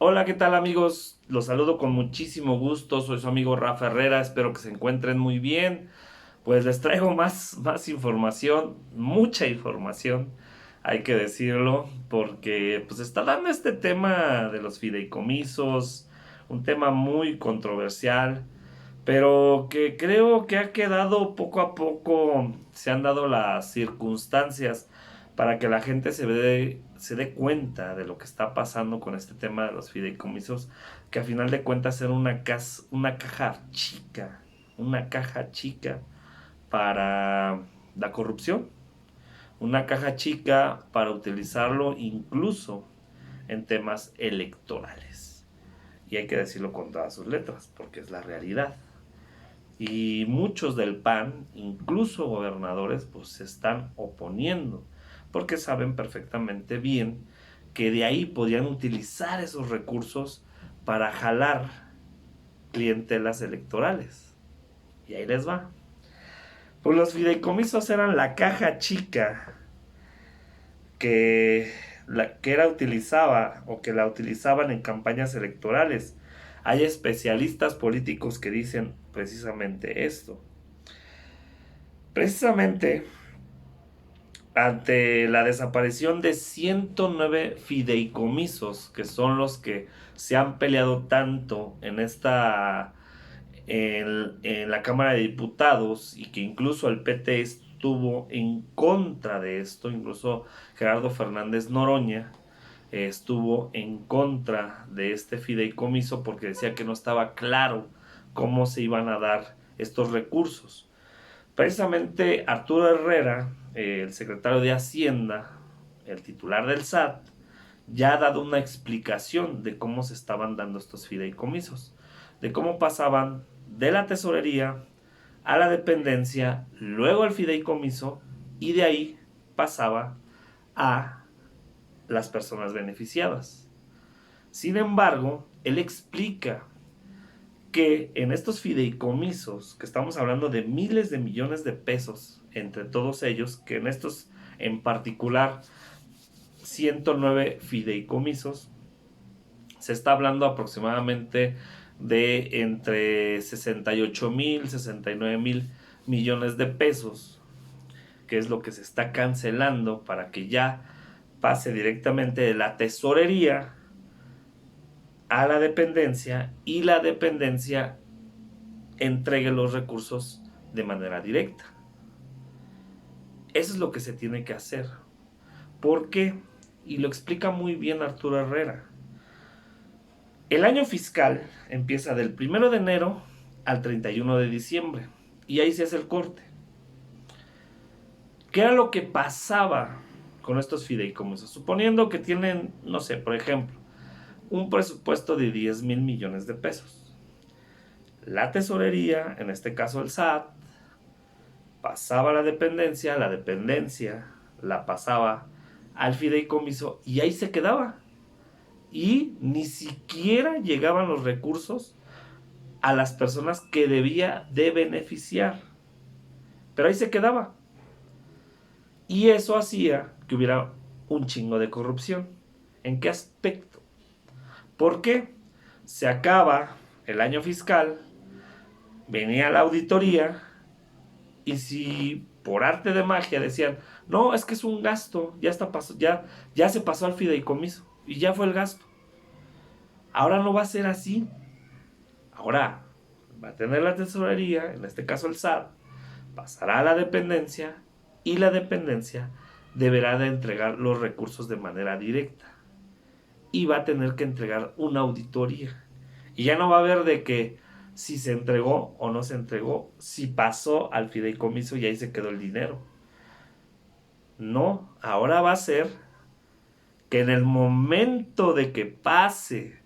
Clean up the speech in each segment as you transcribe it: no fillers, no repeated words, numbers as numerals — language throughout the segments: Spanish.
Hola, ¿qué tal amigos? Los saludo con muchísimo gusto, soy su amigo Rafa Herrera, espero que se encuentren muy bien. Pues les traigo más información, mucha información, hay que decirlo, porque pues está dando este tema de los fideicomisos, un tema muy controversial, pero que creo que ha quedado poco a poco, se han dado las circunstancias para que la gente se dé cuenta de lo que está pasando con este tema de los fideicomisos, que a final de cuentas era una caja chica para la corrupción, una caja chica para utilizarlo incluso en temas electorales. Y hay que decirlo con todas sus letras, porque es la realidad. Y muchos del PAN, incluso gobernadores, pues se están oponiendo, porque saben perfectamente bien que de ahí podían utilizar esos recursos para jalar clientelas electorales. Y ahí les va. Pues los fideicomisos eran la caja chica que, que era utilizaba o que la utilizaban en campañas electorales. Hay especialistas políticos que dicen precisamente esto. Precisamente ante la desaparición de 109 fideicomisos, que son los que se han peleado tanto en la Cámara de Diputados, y que incluso el PT estuvo en contra de esto, incluso Gerardo Fernández Noroña estuvo en contra de este fideicomiso porque decía que no estaba claro cómo se iban a dar estos recursos. Precisamente Arturo Herrera, el secretario de Hacienda, el titular del SAT, ya ha dado una explicación de cómo se estaban dando estos fideicomisos, de cómo pasaban de la tesorería a la dependencia, luego al fideicomiso, y de ahí pasaba a las personas beneficiadas. Sin embargo, él explica que en estos fideicomisos, que estamos hablando de miles de millones de pesos entre todos ellos, que en estos en particular 109 fideicomisos, se está hablando aproximadamente de entre 68,000, 69,000 millones de pesos, que es lo que se está cancelando para que ya pase directamente de la tesorería a la dependencia, y la dependencia entregue los recursos de manera directa. Eso es lo que se tiene que hacer. ¿Por qué? Y lo explica muy bien Arturo Herrera. El año fiscal empieza del 1 de enero al 31 de diciembre. Y ahí se hace el corte. ¿Qué era lo que pasaba con estos fideicomisos? Suponiendo que tienen, no sé, por ejemplo, un presupuesto de 10,000 millones de pesos. La tesorería, en este caso el SAT, pasaba a la dependencia la pasaba al fideicomiso y ahí se quedaba. Y ni siquiera llegaban los recursos a las personas que debía de beneficiar. Pero ahí se quedaba. Y eso hacía que hubiera un chingo de corrupción. ¿En qué aspecto? Porque se acaba el año fiscal, venía la auditoría, y si por arte de magia decían, no, es que es un gasto, ya está ya se pasó al fideicomiso y ya fue el gasto. Ahora no va a ser así. Ahora va a tener la tesorería, en este caso el SAT, pasará a la dependencia, y la dependencia deberá de entregar los recursos de manera directa. Y va a tener que entregar una auditoría. Y ya no va a haber de que si se entregó o no se entregó, si pasó al fideicomiso y ahí se quedó el dinero. No, ahora va a ser que en el momento de que pase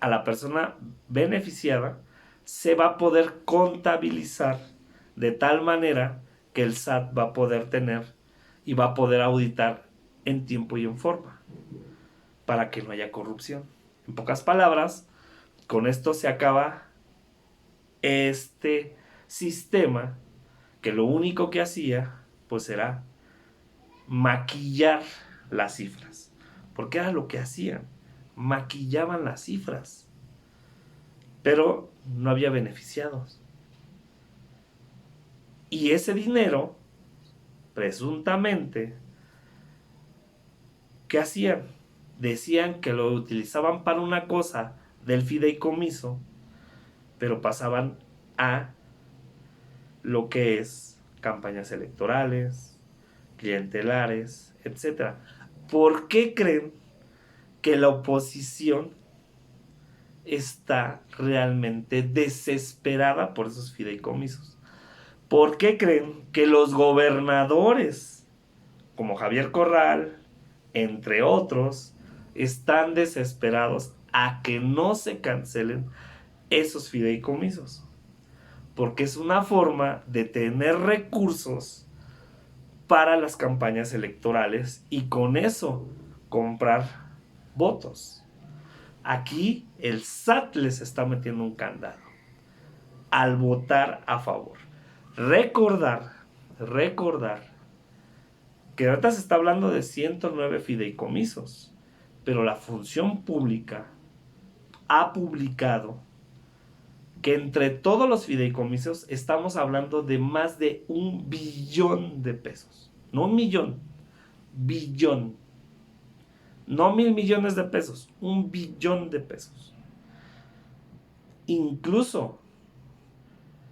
a la persona beneficiada, se va a poder contabilizar de tal manera que el SAT va a poder tener y va a poder auditar en tiempo y en forma, para que no haya corrupción. En pocas palabras, con esto se acaba este sistema que lo único que hacía pues era maquillar las cifras, porque era lo que hacían. maquillaban las cifras, pero no había beneficiados. Y ese dinero, presuntamente, ¿qué hacían? Decían que lo utilizaban para una cosa del fideicomiso, pero pasaban a lo que es campañas electorales, clientelares, etc. ¿Por qué creen que la oposición está realmente desesperada por esos fideicomisos? ¿Por qué creen que los gobernadores, como Javier Corral, entre otros, están desesperados a que no se cancelen esos fideicomisos? Porque es una forma de tener recursos para las campañas electorales y con eso comprar votos. Aquí el SAT les está metiendo un candado al votar a favor. Recordar que ahorita se está hablando de 109 fideicomisos, pero la función pública ha publicado que entre todos los fideicomisos estamos hablando de más de 1 billón de pesos. No 1 millón, billón. No 1,000 millones de pesos, 1 billón de pesos. Incluso,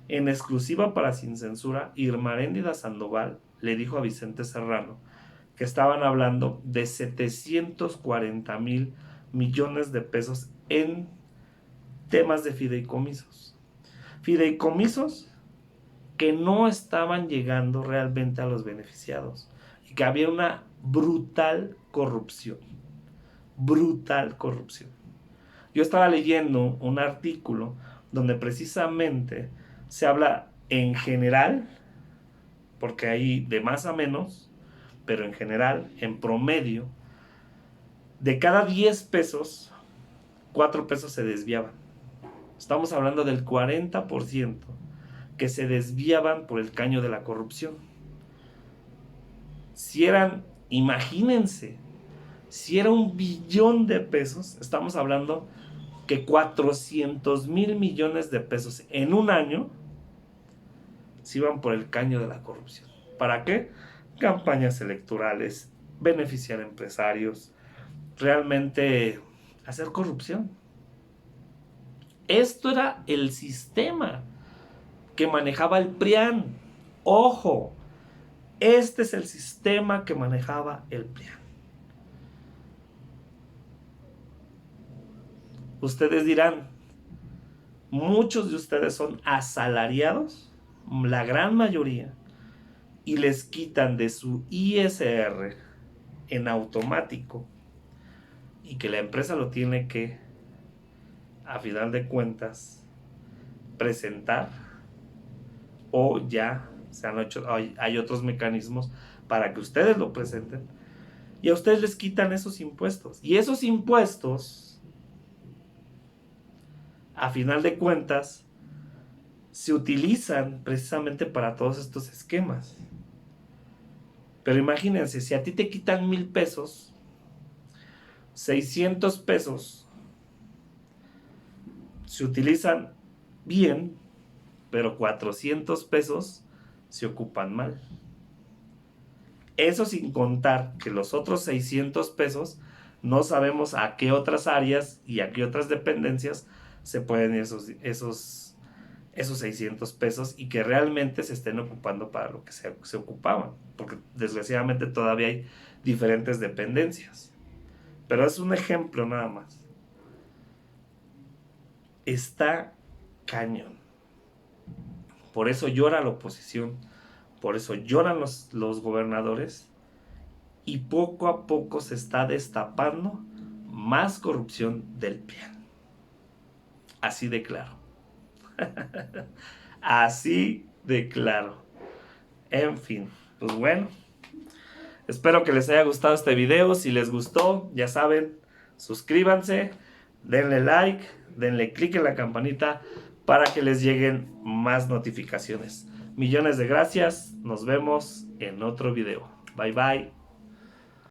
en exclusiva para Sin Censura, Irma Aréndida Sandoval le dijo a Vicente Serrano que estaban hablando de 740,000 millones de pesos en temas de fideicomisos. Fideicomisos que no estaban llegando realmente a los beneficiados y que había una brutal corrupción. Brutal corrupción. Yo estaba leyendo un artículo donde precisamente se habla en general, porque hay de más a menos, pero en general, en promedio, de cada 10 pesos, 4 pesos se desviaban. Estamos hablando del 40% que se desviaban por el caño de la corrupción. Imagínense, si era 1 billón de pesos, estamos hablando que 400,000 millones de pesos en un año se iban por el caño de la corrupción. ¿Para qué? Campañas electorales, beneficiar a empresarios, realmente hacer corrupción. Esto era el sistema que manejaba el PRIAN. Ojo, este es el sistema que manejaba el PRIAN. Ustedes dirán, muchos de ustedes son asalariados, la gran mayoría, y les quitan de su ISR en automático y que la empresa lo tiene que, a final de cuentas, presentar, o ya se han hecho, hay otros mecanismos para que ustedes lo presenten, y a ustedes les quitan esos impuestos, y esos impuestos, a final de cuentas, se utilizan precisamente para todos estos esquemas. Pero imagínense, si a ti te quitan 1,000 pesos, 600 pesos se utilizan bien, pero 400 pesos se ocupan mal. Eso sin contar que los otros 600 pesos no sabemos a qué otras áreas y a qué otras dependencias se pueden ir esos 600 pesos y que realmente se estén ocupando para lo que se ocupaban, porque desgraciadamente todavía hay diferentes dependencias. Pero es un ejemplo nada más. Está cañón. Por eso llora la oposición, por eso lloran los gobernadores, y poco a poco se está destapando más corrupción del PRIAN. Así de claro. Así de claro. En fin, pues bueno. Espero que les haya gustado este video. Si les gustó, ya saben, suscríbanse, denle like, denle click en la campanita para que les lleguen más notificaciones. Millones de gracias. Nos vemos en otro video. Bye bye.